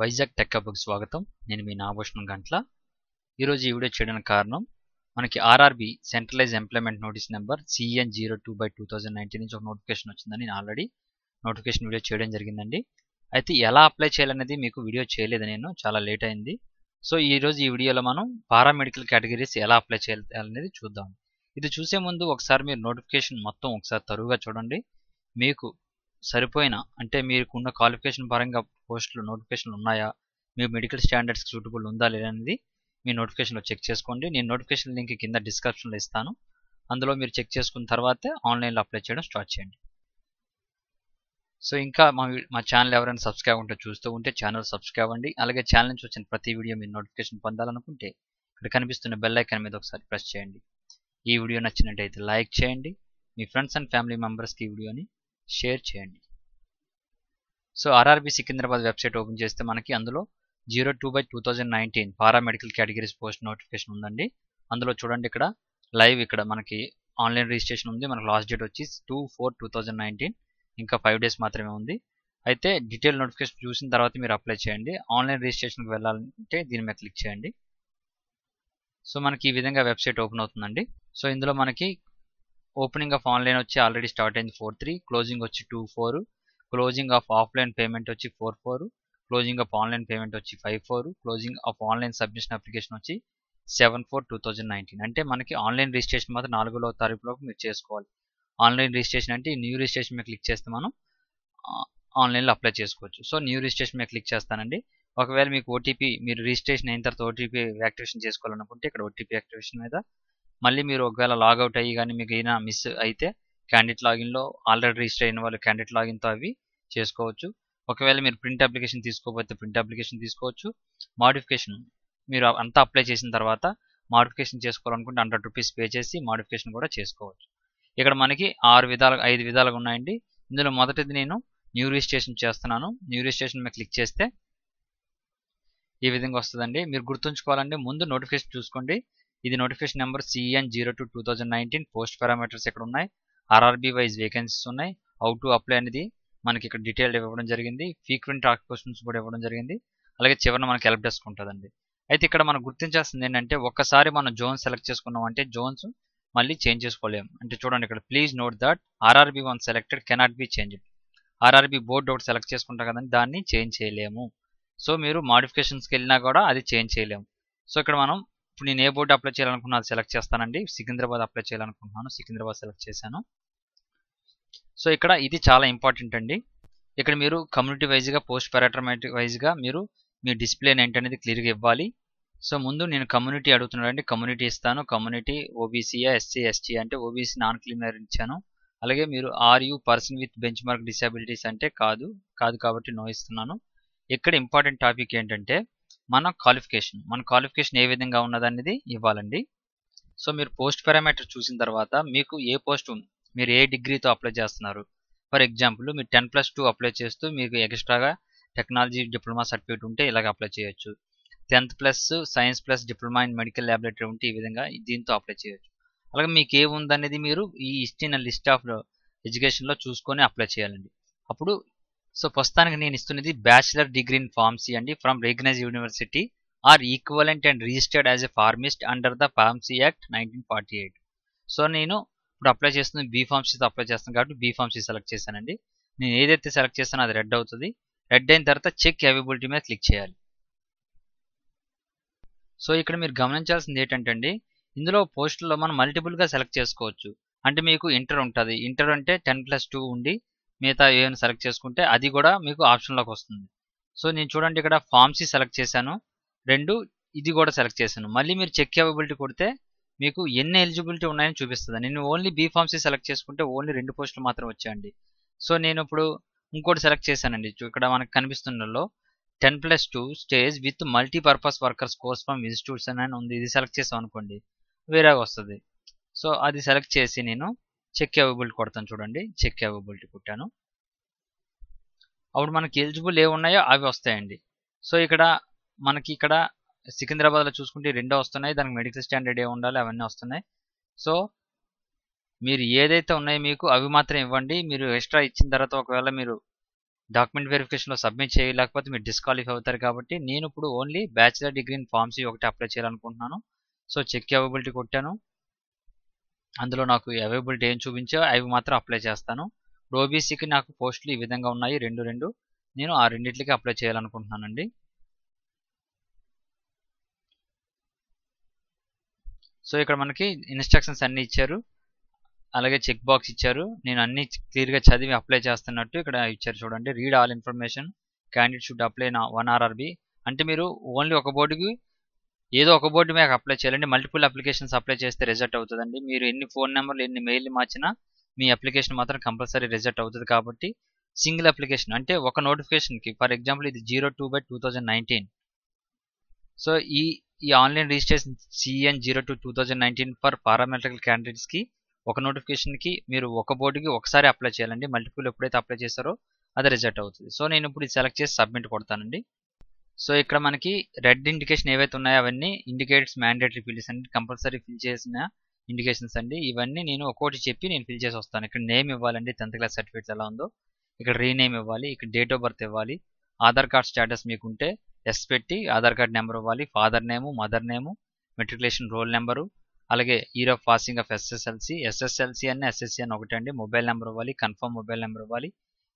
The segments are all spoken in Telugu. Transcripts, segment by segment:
వైజాగ్ టెక్ హబ్‌కి స్వాగతం. నేను మీ నాగభూషణం గంట్ల. ఈరోజు ఈ వీడియో చేయడానికి కారణం మనకి RRB centralise employment notice number CN02/2019 నుంచి ఒక నోటిఫికేషన్ వచ్చిందని నేను ఆల్రెడీ నోటిఫికేషన్ వీడియో చేయడం జరిగిందండి. అయితే ఎలా అప్లై చేయాలనేది మీకు వీడియో చేయలేదు, నేను చాలా లేట్ అయింది. సో ఈరోజు ఈ వీడియోలో మనం పారామెడికల్ కేటగిరీస్ ఎలా అప్లై చేయాలనేది చూద్దాం. ఇది చూసే ముందు ఒకసారి మీరు నోటిఫికేషన్ మొత్తం ఒకసారి తరువుగా చూడండి. మీకు సరిపోయిన అంటే మీకున్న క్వాలిఫికేషన్ పరంగా పోస్టులు నోటిఫికేషన్లు ఉన్నాయా, మీ మెడికల్ స్టాండర్డ్స్కి సూటబుల్ ఉందా లేదా అనేది మీ నోటిఫికేషన్లో చెక్ చేసుకోండి. నేను నోటిఫికేషన్ లింక్ కింద డిస్క్రిప్షన్లో ఇస్తాను. అందులో మీరు చెక్ చేసుకున్న తర్వాతే ఆన్లైన్లో అప్లై చేయడం స్టార్ట్ చేయండి. సో ఇంకా మా ఛానల్ ఎవరైనా సబ్స్క్రైబ్ ఉంటే చూస్తూ ఉంటే ఛానల్ సబ్స్క్రైబ్ అవ్వండి. అలాగే ఛానల్ నుంచి వచ్చిన ప్రతి వీడియో మీరు నోటిఫికేషన్ పొందాలనుకుంటే ఇక్కడ కనిపిస్తున్న బెల్ ఐకాన్ మీద ఒకసారి ప్రెస్ చేయండి. ఈ వీడియో నచ్చినట్టయితే లైక్ చేయండి. మీ ఫ్రెండ్స్ అండ్ ఫ్యామిలీ మెంబర్స్కి ఈ వీడియోని షేర్ చేయండి. So RRB Secunderabad website open చేస్తే మనకి అందులో 02/2019 పారామెడికల్ కేటగిరీస్ పోస్ట్ నోటిఫికేషన్ ఉందండి. అందులో చూడండి, ఇక్కడ లైవ్ ఇక్కడ మనకి ఆన్లైన్ రిజిస్ట్రేషన్ ఉంది. మనకు లాస్ట్ డేట్ వచ్చి 2/4/2019, ఇంకా 5 డేస్ మాత్రమే ఉంది. అయితే డీటెయిల్ నోటిఫికేషన్ చూసిన తర్వాత మీరు అప్లై చేయండి. ఆన్లైన్ రిజిస్ట్రేషన్కి వెళ్ళాలంటే దీని మీద క్లిక్ చేయండి. సో మనకి ఈ విధంగా వెబ్సైట్ ఓపెన్ అవుతుందండి. సో ఇందులో మనకి ఓపెనింగ్ ఆఫ్ ఆన్లైన్ వచ్చి ఆల్రెడీ స్టార్ట్ అయింది 4/3, క్లోజింగ్ వచ్చి 2/4, క్లోజింగ్ ఆఫ్ ఆఫ్లైన్ పేమెంట్ వచ్చి 4/4, క్లోజింగ్ ఆఫ్ ఆన్లైన్ పేమెంట్ వచ్చి 5/4, closing of online submission application వచ్చి 7/4/2019. అంటే మనకి ఆన్లైన్ రిజిస్ట్రేషన్ మాత్రం 4వ తారీఖులోపు మీరు చేసుకోవాలి. ఆన్లైన్ రిజిస్ట్రేషన్ అంటే న్యూ రిజిస్ట్రేషన్ మీద క్లిక్ చేస్తే మనం ఆన్లైన్లో అప్లై చేసుకోవచ్చు. సో న్యూ రిజిస్ట్రేషన్ మీద క్లిక్ చేస్తానండి. ఒకవేళ మీకు ఓటీపీ, మీరు రిజిస్ట్రేషన్ అయిన తర్వాత ఓటీపీ యాక్టివేషన్ చేసుకోవాలనుకుంటే ఇక్కడ ఓటీపీ యాక్టివేషన్ మీద మళ్ళీ మీరు ఒకవేళ లాగౌట్ అయ్యి కానీ మీకు అయినా మిస్ అయితే క్యాండిడేట్ లాగిన్లో ఆల్రెడీ రిజిస్టర్ అయిన వాళ్ళు క్యాండిడేట్ లాగిన్తో అవి చేసుకోవచ్చు. ఒకవేళ మీరు ప్రింట్ అప్లికేషన్ తీసుకోకపోతే ప్రింట్ అప్లికేషన్ తీసుకోవచ్చు. మాడిఫికేషన్ మీరు అంతా అప్లై చేసిన తర్వాత మాడిఫికేషన్ చేసుకోవాలనుకుంటే 100 రూపీస్ పే చేసి మాడిఫికేషన్ కూడా చేసుకోవచ్చు. ఇక్కడ మనకి 5 విధాలుగా ఉన్నాయండి. ఇందులో మొదటిది నేను న్యూ రిజిస్ట్రేషన్ చేస్తున్నాను. న్యూ రిజిస్ట్రేషన్ మీద క్లిక్ చేస్తే ఈ విధంగా వస్తుందండి. మీరు గుర్తుంచుకోవాలంటే ముందు నోటిఫికేషన్ చూసుకోండి. ఇది notification number CN02/2019. Post parameters ఇక్కడ ఉన్నాయి. ఆర్ఆర్బీ వైజ్ వేకెన్సీస్ ఉన్నాయి. హౌ టు అప్లై అనేది మనకి ఇక్కడ డీటెయిల్ ఇవ్వడం జరిగింది. ఫ్రీక్వెంట్ క్వశ్చన్స్ కూడా ఇవ్వడం జరిగింది. అలాగే చివరిన మనకి హెల్ప్ డెస్క్ ఉంటుందండి. అయితే ఇక్కడ మనం గుర్తించాల్సింది ఏంటంటే ఒక్కసారి మనం జోన్ సెలెక్ట్ చేసుకున్నాం అంటే జోన్స్ మళ్ళీ చేంజ్ చేసుకోలేము. అంటే చూడండి, ఇక్కడ please note that RRB one selected cannot be changed. RRB board ఒకటి సెలెక్ట్ చేసుకుంటాం కదండి, దాన్ని చేంజ్ చేయలేము. సో మీరు మాడిఫికేషన్స్కి వెళ్ళినా కూడా అది చేంజ్ చేయలేము. సో ఇక్కడ మనం ఇప్పుడు నేను ఏ బోర్డు అప్లై చేయాలనుకున్నా అది సెలెక్ట్ చేస్తానండి. సికింద్రాబాద్ అప్లై చేయాలనుకుంటున్నాను, సికింద్రాబాద్ సెలెక్ట్ చేశాను. సో ఇక్కడ ఇది చాలా ఇంపార్టెంట్ అండి. ఇక్కడ మీరు కమ్యూనిటీ వైజ్గా పోస్ట్ పారామెట్రిక్ వైజ్గా మీరు మీ డిస్ప్లే ఏంటనేది క్లియర్గా ఇవ్వాలి. సో ముందు నేను కమ్యూనిటీ అడుగుతున్నానండి, కమ్యూనిటీ ఇస్తాను. కమ్యూనిటీ ఓబీసీయా, ఎస్సీ, ఎస్టీ అంటే ఓబీసీ నాన్ క్రిమినల్ ఇచ్చాను. అలాగే మీరు are you person with benchmark disabilities అంటే కాదు కాబట్టి నో ఇస్తున్నాను. ఇక్కడ ఇంపార్టెంట్ టాపిక్ ఏంటంటే మన క్వాలిఫికేషన్ ఏ విధంగా ఉన్నదనేది ఇవ్వాలండి. సో మీరు పోస్ట్ పారామీటర్ చూసిన తర్వాత మీకు ఏ పోస్ట్ మీరు ఏ డిగ్రీతో అప్లై చేస్తున్నారు. ఫర్ ఎగ్జాంపుల్ మీరు 10+2 అప్లై చేస్తూ మీకు ఎక్స్ట్రాగా టెక్నాలజీ డిప్లొమా సర్టిఫికేట్ ఉంటే ఇలాగ అప్లై చేయొచ్చు. 10th+ science+ diploma in medical laboratory ఉంటే ఈ విధంగా దీంతో అప్లై చేయొచ్చు. అలాగే మీకు ఏ ఉందనేది మీరు ఈ ఇచ్చిన లిస్ట్ ఆఫ్ ఎడ్యుకేషన్లో చూసుకొని అప్లై చేయాలండి. అప్పుడు సో ప్రస్తుతానికి నేను ఇస్తున్నది బ్యాచిలర్ డిగ్రీ ఇన్ ఫార్మసీ అండి, from recognize university or equivalent and registered as a pharmacist under the pharmacy act 1948. So నేను ఇప్పుడు అప్లై చేస్తుంది బీఫార్మసీతో అప్లై చేస్తాను కాబట్టి బీఫార్మసీ సెలెక్ట్ చేశానండి. నేను ఏదైతే సెలెక్ట్ చేస్తానో అది రెడ్ అవుతుంది. రెడ్ అయిన తర్వాత చెక్ అవైలబిలిటీ మీద క్లిక్ చేయాలి. సో ఇక్కడ మీరు గమనించాల్సింది ఏంటంటే అండి, ఇందులో పోస్టుల్లో మనం మల్టిపుల్గా సెలెక్ట్ చేసుకోవచ్చు. అంటే మీకు ఇంటర్ ఉంటుంది. ఇంటర్ అంటే 10+2 ఉండి మిగతా ఏమైనా సెలెక్ట్ చేసుకుంటే అది కూడా మీకు ఆప్షన్లోకి వస్తుంది. సో నేను చూడండి ఇక్కడ ఫార్మసీ సెలెక్ట్ చేశాను, 2 ఇది కూడా సెలెక్ట్ చేశాను. మళ్ళీ మీరు చెక్ అవైలబిలిటీ కొడితే మీకు ఎన్ని ఎలిజిబిలిటీ ఉన్నాయని చూపిస్తుంది. నేను ఓన్లీ బీఫార్మసీ సెలెక్ట్ చేసుకుంటే ఓన్లీ 2 పోస్టులు మాత్రం వచ్చాయండి. సో నేను ఇప్పుడు ఇంకోటి సెలెక్ట్ చేశానండి. ఇక్కడ మనకు కనిపిస్తున్నలో 10+2 stage with multipurpose workers course from institutes అని ఉంది. ఇది సెలెక్ట్ చేసాం అనుకోండి వేరేగా వస్తుంది. సో అది సెలెక్ట్ చేసి నేను చెక్ అవైలబిలిటీ కొడతాను. చూడండి, చెక్ అవైలబిలిటీ కొట్టాను. అప్పుడు మనకి ఎలిజిబుల్ ఏ ఉన్నాయో అవి వస్తాయండి. సో ఇక్కడ మనకి ఇక్కడ సికింద్రాబాద్లో చూసుకుంటే 2 వస్తున్నాయి. దానికి మెడికల్ స్టాండర్డ్ ఏ ఉండాలి అవన్నీ వస్తున్నాయి. సో మీరు ఏదైతే ఉన్నాయో మీకు అవి మాత్రం ఇవ్వండి. మీరు ఎక్స్ట్రా ఇచ్చిన తర్వాత ఒకవేళ మీరు డాక్యుమెంట్ వెరిఫికేషన్లో సబ్మిట్ చేయలేకపోతే మీరు డిస్క్వాలిఫై అవుతారు. కాబట్టి నేను ఇప్పుడు only bachelor degree in pharmacy ఒకటి అప్లై చేయాలనుకుంటున్నాను. సో చెక్ అవైలబిలిటీ కొట్టాను. అందులో నాకు అవైలబిలిటీ ఏం చూపించో అవి మాత్రం అప్లై చేస్తాను. ఓబీసీకి నాకు పోస్టులు ఈ విధంగా ఉన్నాయి, రెండు. నేను ఆ రెండింటికి అప్లై చేయాలనుకుంటున్నానండి. సో ఇక్కడ మనకి ఇన్స్ట్రక్షన్స్ అన్నీ ఇచ్చారు, అలాగే చెక్ బాక్స్ ఇచ్చారు. నేను అన్ని క్లియర్గా చదివి అప్లై చేస్తున్నట్టు ఇక్కడ ఇచ్చారు చూడండి. Read all information, candidate should apply నా 1 RRB. అంటే మీరు ఓన్లీ ఒక బోర్డుకి ఏదో ఒక బోర్డు మీద అప్లై చేయాలండి. మల్టిపుల్ అప్లికేషన్స్ అప్లై చేస్తే రిజెక్ట్ అవుతుందండి. మీరు ఎన్ని ఫోన్ నెంబర్లు ఎన్ని మెయిల్ మార్చినా మీ అప్లికేషన్ మాత్రం కంపల్సరీ రిజెక్ట్ అవుతుంది. కాబట్టి సింగిల్ అప్లికేషన్ అంటే ఒక నోటిఫికేషన్కి, ఫర్ ఎగ్జాంపుల్ ఇది 02/2019. సో ఈ ఆన్లైన్ రిజిస్ట్రేషన్ CN02/2019 ఫర్ పారామెట్రికల్ క్యాండిడేట్స్కి ఒక నోటిఫికేషన్కి మీరు ఒక బోర్డుకి ఒకసారి అప్లై చేయాలండి. మల్టిపుల్ ఎప్పుడైతే అప్లై చేస్తారో అది రిజెక్ట్ అవుతుంది. సో నేను ఇప్పుడు ఇది సెలెక్ట్ చేసి సబ్మిట్ కొడతానండి. సో ఇక్కడ మనకి రెడ్ ఇండికేషన్ ఏవైతే ఉన్నాయో అవన్నీ ఇండికేట్స్ మ్యాండేటరీ ఫీల్డ్స్ అండి, కంపల్సరీ ఫిల్ చేసిన ఇండికేషన్స్ అండి. ఇవన్నీ నేను ఒక్కోటి చెప్పి నేను ఫిల్ చేసి వస్తాను. ఇక్కడ నేమ్ ఇవ్వాలండి, 10th క్లాస్ సర్టిఫికేట్స్ ఎలా ఉందో. ఇక్కడ రీనేమ్ ఇవ్వాలి, ఇక్కడ డేట్ ఆఫ్ బర్త్ ఇవ్వాలి. ఆధార్ కార్డ్ స్టేటస్ మీకుంటే ఎస్ పెట్టి ఆధార్ కార్డ్ నెంబర్ ఇవ్వాలి. Father name, mother name, matriculation roll number, అలాగే year of passing of SSLC అన్న ఎస్ఎస్సి అని ఒకటి అండి. మొబైల్ నెంబర్ ఇవ్వాలి, కన్ఫర్మ్ మొబైల్ నెంబర్ ఇవ్వాలి,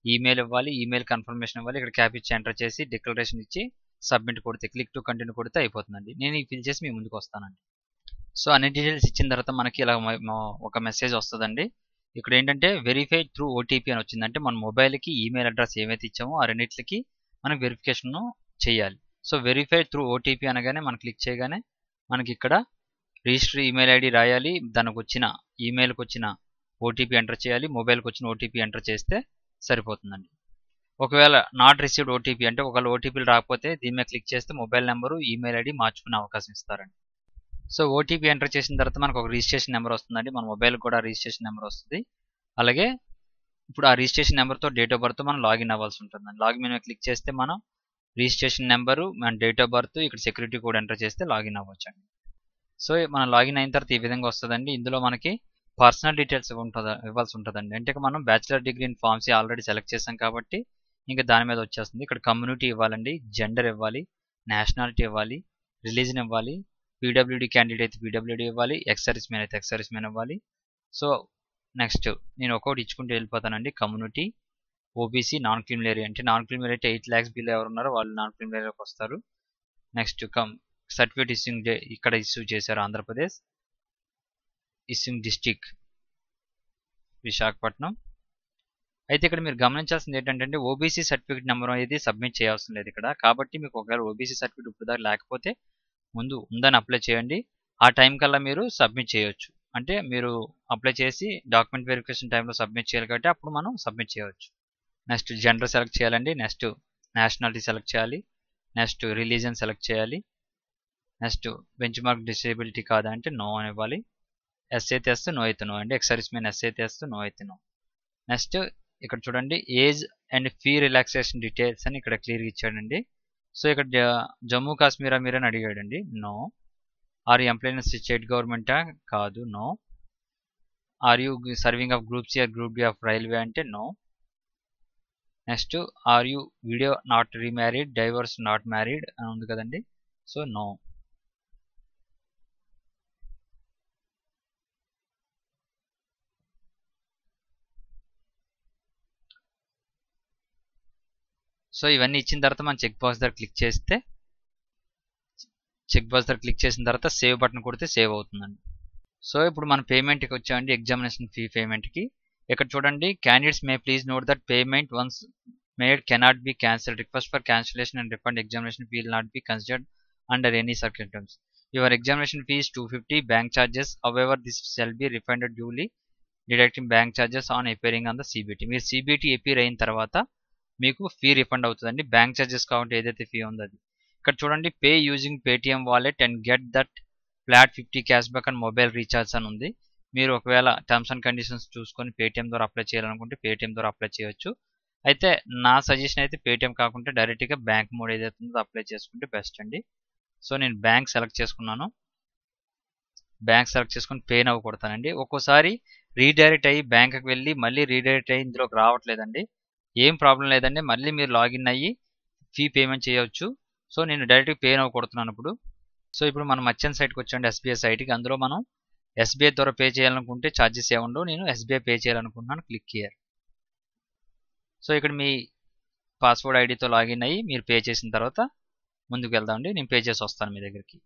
ఈమెయిల్ ఇవ్వాలి, ఈమెయిల్ కన్ఫర్మేషన్ ఇవ్వాలి. ఇక్కడ క్యాప్ ఇచ్చి ఎంటర్ చేసి డిక్లరేషన్ ఇచ్చి సబ్మిట్ కొడితే, క్లిక్ టు కంటిన్యూ కొడితే అయిపోతుందండి. నేను ఈ ఫిల్ చేసి మీ ముందుకు వస్తానండి. సో అన్ని డీటెయిల్స్ ఇచ్చిన తర్వాత మనకి ఇలా ఒక మెసేజ్ వస్తుందండి. ఇక్కడ ఏంటంటే వెరిఫై త్రూ ఓటీపీ అని వచ్చింది. అంటే మన మొబైల్కి ఈమెయిల్ అడ్రస్ ఏమైతే ఇచ్చామో ఆ రెండింటికి మనం వెరిఫికేషన్ చేయాలి. సో వెరిఫై త్రూ ఓటీపీ అనగానే మనం క్లిక్ చేయగానే మనకి ఇక్కడ రిజిస్టర్ ఈమెయిల్ ఐడి రాయాలి, దానికి వచ్చిన ఈమెయిల్కి వచ్చిన ఓటీపీ ఎంటర్ చేయాలి, మొబైల్కి వచ్చిన ఓటీపీ ఎంటర్ చేస్తే సరిపోతుందండి. ఒకవేళ నాట్ రిసీవ్డ్ ఓటీపీ అంటే ఒకవేళ ఓటీపీలు రాకపోతే దీని మీద క్లిక్ చేస్తే మొబైల్ నెంబరు ఈమెయిల్ ఐడి మార్చుకునే అవకాశం ఇస్తారండి. సో ఓటీపీ ఎంటర్ చేసిన తర్వాత మనకు ఒక రిజిస్ట్రేషన్ నెంబర్ వస్తుందండి. మన మొబైల్కి కూడా రిజిస్ట్రేషన్ నెంబర్ వస్తుంది. అలాగే ఇప్పుడు ఆ రిజిస్ట్రేషన్ నెంబర్తో డేట్ ఆఫ్ బర్త్ మనం లాగిన్ అవ్వాల్సి ఉంటుందండి. లాగిన్ మీద క్లిక్ చేస్తే మనం రిజిస్ట్రేషన్ నెంబరు, మన డేట్ ఆఫ్ బర్త్, ఇక్కడ సెక్యూరిటీ కోడ్ ఎంటర్ చేస్తే లాగిన్ అవ్వచ్చండి. సో మనం లాగిన్ అయిన తర్వాత ఈ విధంగా వస్తుందండి. ఇందులో మనకి పర్సనల్ డీటెయిల్స్ ఇవ్వాల్సి ఉంటుందండి. అంటే మనం bachelor degree in pharmacy already select చేసాం కాబట్టి ఇంకా దాని మీద వచ్చేస్తుంది. ఇక్కడ కమ్యూనిటీ ఇవ్వాలండి, జెండర్ ఇవ్వాలి, నేషనాలిటీ ఇవ్వాలి, రిలీజన్ ఇవ్వాలి, పీడబ్ల్యూడీ క్యాండిడేట్ అయితే పీడబ్ల్యూడీ ఇవ్వాలి, ఎక్స్ సర్వీస్ మ్యాన్ అయితే ఎక్స్ సర్వీస్ మ్యాన్ ఇవ్వాలి. సో నెక్స్ట్ నేను ఒక్కొక్కటి ఇచ్చుకుంటూ వెళ్ళిపోతానండి. Community, OBC, non criminal area అంటే నాన్ క్రిమినల్ అయితే 8 lakhs బిలో ఎవరు ఉన్నారో వాళ్ళు నాన్ క్రిమినల్ ఏరియాకి వస్తారు. నెక్స్ట్ సర్టిఫికేట్ ఇష్యూయింగ్ డే ఇక్కడ ఇష్యూ చేశారు ఆంధ్రప్రదేశ్, ఇష్యూయింగ్ డిస్టిక్ విశాఖపట్నం. అయితే ఇక్కడ మీరు గమనించాల్సింది ఏంటంటే ఓబీసీ సర్టిఫికేట్ నెంబర్ అనేది సబ్మిట్ చేయాల్సిన లేదు ఇక్కడ. కాబట్టి మీకు ఒకవేళ ఓబీసీ సర్టిఫికేట్ ఇప్పుడు దాకా లేకపోతే ముందు ఉందని అప్లై చేయండి. ఆ టైం కల్లా మీరు సబ్మిట్ చేయొచ్చు. అంటే మీరు అప్లై చేసి డాక్యుమెంట్ వెరిఫికేషన్ టైంలో సబ్మిట్ చేయాలి కాబట్టి అప్పుడు మనం సబ్మిట్ చేయవచ్చు. నెక్స్ట్ జెండర్ సెలెక్ట్ చేయాలండి, నెక్స్ట్ నేషనాలిటీ సెలెక్ట్ చేయాలి, నెక్స్ట్ రిలీజన్ సెలెక్ట్ చేయాలి, నెక్స్ట్ బెంచ్ మార్క్ డిసేబిలిటీ కాదా అంటే నో అని ఇవ్వాలి. ఎస్ అయితే ఎస్, నో అయితే నో అండి. ఎక్స్ సర్వీస్ మ్యాన్ ఎస్ అయితే ఎస్, నో అయితే నో. నెక్స్ట్ ఇక్కడ చూడండి age and fee relaxation details అని ఇక్కడ క్లియర్గా ఇచ్చాడండి. సో ఇక్కడ జమ్మూ కాశ్మీర్ మీరు అని అడిగాడండి, no. Are you employ state గవర్నమెంటా కాదు, no. Are you serving of group C or group D of railway అంటే no. Next are you widow not remarried, divorce not married అని ఉంది కదండి, సో నో. సో ఇవన్నీ ఇచ్చిన తర్వాత మనం చెక్ బాక్స్ దగ్గర క్లిక్ చేస్తే, చెక్ బాక్స్ దగ్గర క్లిక్ చేసిన తర్వాత సేవ్ బటన్ కొడితే సేవ్ అవుతుందండి. సో ఇప్పుడు మన పేమెంట్కి వచ్చామండి, ఎగ్జామినేషన్ ఫీ పేమెంట్కి. ఇక్కడ చూడండి candidates may please note that payment once made cannot be cancelled, request for cancellation and refund examination fee will not be considered under any circumstance. Your examination fee is $250, bank charges however this shall be refunded duly deducting bank charges on appearing on the CBT. మీరు CBT అపీర్ అయిన తర్వాత మీకు ఫీ రిఫండ్ అవుతుందండి. బ్యాంక్ చార్జెస్ కాబట్టి ఏదైతే ఫీ ఉందో అది. ఇక్కడ చూడండి pay using Paytm wallet and get that flat 50 cash back and mobile recharge అని ఉంది. మీరు ఒకవేళ టర్మ్స్ అండ్ కండిషన్స్ చూసుకొని పేటిఎం ద్వారా అప్లై చేయాలనుకుంటే పేటిఎం ద్వారా అప్లై చేయొచ్చు. అయితే నా సజెషన్ అయితే పేటిఎం కాకుండా డైరెక్ట్గా బ్యాంక్ మోడ్ ఏదైతే ఉందో అప్లై చేసుకుంటే బెస్ట్ అండి. సో నేను బ్యాంక్ సెలెక్ట్ చేసుకున్నాను. బ్యాంక్ సెలెక్ట్ చేసుకుని పే నవ్వు కొడతానండి. ఒక్కోసారి రీడైరెక్ట్ అయ్యి బ్యాంక్కి వెళ్ళి మళ్ళీ రీడైరెక్ట్ అయ్యి ఇందులోకి రావట్లేదండి. ఏం ప్రాబ్లం లేదండి. మళ్ళీ మీరు లాగిన్ అయ్యి ఫీ పేమెంట్ చేయొచ్చు. సో నేను డైరెక్ట్గా పే నౌ కొడుతున్నాను ఇప్పుడు. సో ఇప్పుడు మనం మర్చెంట్ సైట్కి వచ్చాండి, ఎస్బీఐ సైట్కి. అందులో మనం ఎస్బీఐ ద్వారా పే చేయాలనుకుంటే ఛార్జెస్ ఏముండవు. నేను ఎస్బీఐ పే చేయాలనుకుంటున్నాను, క్లిక్ హియర్. సో ఇక్కడ మీ పాస్వర్డ్ ఐడితో లాగిన్ అయ్యి మీరు పే చేసిన తర్వాత ముందుకు వెళ్దామండి. నేను పే చేసి వస్తాను మీ దగ్గరికి.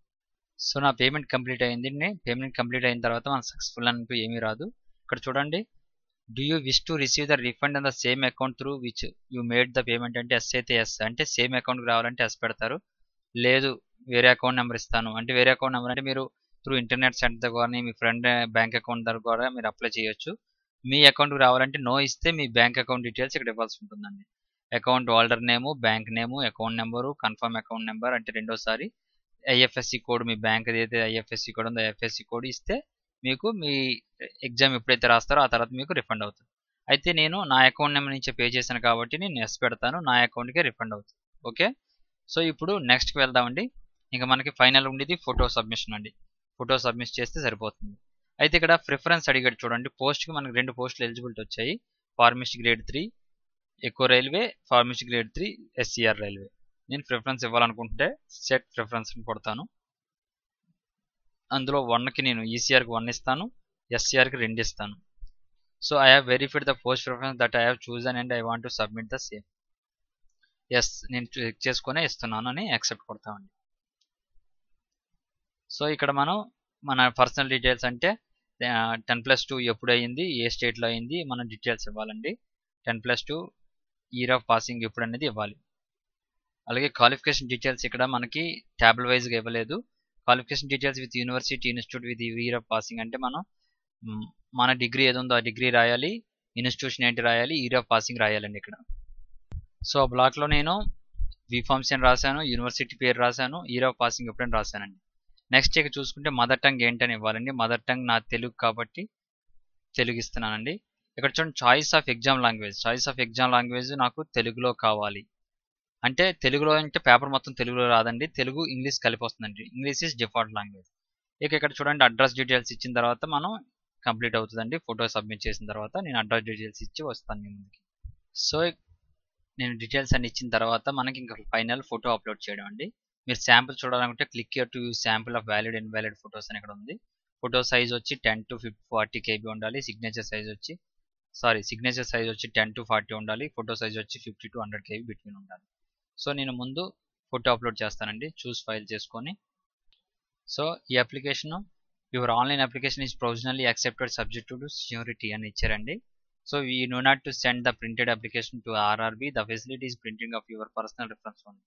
సో నా పేమెంట్ కంప్లీట్ అయింది. పేమెంట్ కంప్లీట్ అయిన తర్వాత మన సక్సెస్ఫుల్ అంటూ ఏమీ రాదు. ఇక్కడ చూడండి, do you wish to receive the refund on the same account through which you made the payment అంటే ఎస్ అయితే ఎస్, అంటే సేమ్ అకౌంట్కి రావాలంటే ఎస్ పెడతారు. లేదు వేరే అకౌంట్ నెంబర్ ఇస్తాను అంటే వేరే అకౌంట్ నెంబర్ అంటే మీరు త్రూ ఇంటర్నెట్ సెంటర్ ద్వారా మీ ఫ్రెండ్ బ్యాంక్ అకౌంట్ ద్వారా మీరు అప్లై చేయొచ్చు. మీ అకౌంట్కి రావాలంటే నో ఇస్తే మీ బ్యాంక్ అకౌంట్ డీటెయిల్స్ ఇక్కడ ఇవ్వాల్సి ఉంటుందండి. అకౌంట్ హోల్డర్ నేము, బ్యాంక్ నేము, account number, confirm account number అంటే రెండోసారి ఐఎఫ్ఎస్సి కోడ్, మీ బ్యాంక్ ఏదైతే ఐఎఫ్ఎస్సి కోడ్ ఉందో ఐఎఫ్ఎస్సి కోడ్ ఇస్తే మీకు మీ ఎగ్జామ్ ఎప్పుడైతే రాస్తారో ఆ తర్వాత మీకు రిఫండ్ అవుతుంది. అయితే నేను నా అకౌంట్ నెంబర్ నుంచి పే చేశాను కాబట్టి నేను ఎస్ పెడతాను, నా అకౌంట్కే రిఫండ్ అవుతుంది. ఓకే, సో ఇప్పుడు నెక్స్ట్కి వెళ్దామండి. ఇంకా మనకి ఫైనల్ ఉండేది ఫోటో సబ్మిషన్ అండి. ఫోటో సబ్మిట్ చేస్తే సరిపోతుంది. అయితే ఇక్కడ ప్రిఫరెన్స్ అడిగాడు చూడండి. పోస్ట్కి మనకి 2 పోస్టులు ఎలిజిబిలిటీ వచ్చాయి, pharmacist grade 3 ECoR railway, pharmacist grade 3 SCR railway. నేను ప్రిఫరెన్స్ ఇవ్వాలనుకుంటే సెట్ ప్రిఫరెన్స్ కొడతాను. అందులో 1కి నేను ఈసీఆర్కి 1 ఇస్తాను, ఎస్సీఆర్కి 2 ఇస్తాను. So I have verified the post preference that I have chosen and I want to submit the same. Yes నేను చెక్ చేసుకునే ఇస్తున్నాను అని యాక్సెప్ట్ కొడతామండి. సో ఇక్కడ మనం మన పర్సనల్ డీటెయిల్స్ అంటే 10+2 ఎప్పుడు అయ్యింది, ఏ స్టేట్లో అయింది, మన డీటెయిల్స్ ఇవ్వాలండి. 10+2 ఇయర్ ఆఫ్ పాసింగ్ ఎప్పుడు అనేది ఇవ్వాలి. అలాగే క్వాలిఫికేషన్ డీటెయిల్స్ ఇక్కడ మనకి ట్యాబుల్ వైజ్గా ఇవ్వలేదు. Qualification details with university institute with ear of passing అంటే మనం మన డిగ్రీ ఏది ఉందో ఆ డిగ్రీ రాయాలి, ఇన్స్టిట్యూషన్ ఏంటి రాయాలి, ఇయర్ ఆఫ్ పాసింగ్ రాయాలండి ఇక్కడ. సో ఆ బ్లాక్లో నేను బీఫార్మసీ అని రాశాను, యూనివర్సిటీ పేరు రాశాను, ఇయర్ ఆఫ్ పాసింగ్ ఎప్పుడని రాశానండి. నెక్స్ట్ ఇక చూసుకుంటే మదర్ టంగ్ ఏంటని ఇవ్వాలండి. మదర్ టంగ్ నా తెలుగు కాబట్టి తెలుగు ఇస్తున్నానండి. ఇక్కడ చూడండి choice of exam language. Choice of exam language నాకు తెలుగులో కావాలి అంటే తెలుగులో అంటే పేపర్ మొత్తం తెలుగులో రాదండి, తెలుగు ఇంగ్లీష్ కలిపి వస్తుందండి. English is default language. ఇక ఇక్కడ చూడండి అడ్రస్ డీటెయిల్స్ ఇచ్చిన తర్వాత మనం కంప్లీట్ అవుతుందండి. ఫోటో సబ్మిట్ చేసిన తర్వాత నేను అడ్రస్ డీటెయిల్స్ ఇచ్చి వస్తాను మీ ముందుకి. సో నేను డీటెయిల్స్ అన్ని ఇచ్చిన తర్వాత మనకి ఇంకా ఫైనల్ ఫోటో అప్లోడ్ చేయడం అండి. మీరు శాంపుల్ చూడాలనుకుంటే click here to use sample of valid and invalid photos అని ఇక్కడ ఉంది. ఫోటో సైజ్ వచ్చి 10 to 40 KB ఉండాలి. సిగ్నేచర్ సైజ్ వచ్చి 10 to 40 ఉండాలి. ఫోటో సైజ్ వచ్చి 50 to 100 KB బిట్వీన్ ఉండాలి. సో నేను ముందు ఫోటో అప్లోడ్ చేస్తానండి. చూస్ ఫైల్ చేసుకొని, సో ఈ application your online application is provisionally accepted subject to security అని ఇచ్చారండి. So we know not to send the printed application to RRB, the facility is printing of your personal reference only.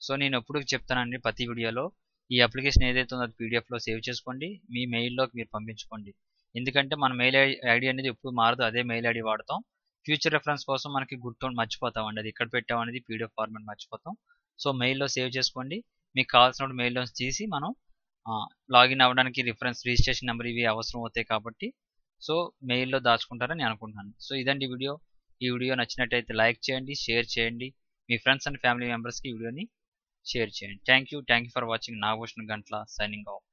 So నేను ఎప్పుడు చెప్తానండి ప్రతి వీడియోలో, ఈ అప్లికేషన్ ఏదైతే ఉందో అది పీడిఎఫ్లో సేవ్ చేసుకోండి, మీ మెయిల్లోకి మీరు పంపించుకోండి. ఎందుకంటే మన మెయిల్ ఐడి అనేది ఎప్పుడు మారదు, అదే మెయిల్ ఐడి వాడతాం. ఫ్యూచర్ రెఫరెన్స్ కోసం మనకి మర్చిపోతామండి, అది ఇక్కడ పెట్టామనేది పీడిఎఫ్ ఫార్మాట్ మర్చిపోతాం. సో మెయిల్లో సేవ్ చేసుకోండి. మీకు కావాల్సినప్పుడు మెయిల్లో తీసి మనం లాగిన్ అవ్వడానికి రిఫరెన్స్ రిజిస్ట్రేషన్ నెంబర్ ఇవి అవసరం అవుతాయి కాబట్టి సో మెయిల్లో దాచుకుంటారని నేను అనుకుంటున్నాను. సో ఇదండి వీడియో. ఈ వీడియో నచ్చినట్టయితే లైక్ చేయండి, షేర్ చేయండి, మీ ఫ్రెండ్స్ అండ్ ఫ్యామిలీ మెంబర్స్కి ఈ వీడియోని షేర్ చేయండి. Thank you for watching. Nagabhushan Gantla signing off.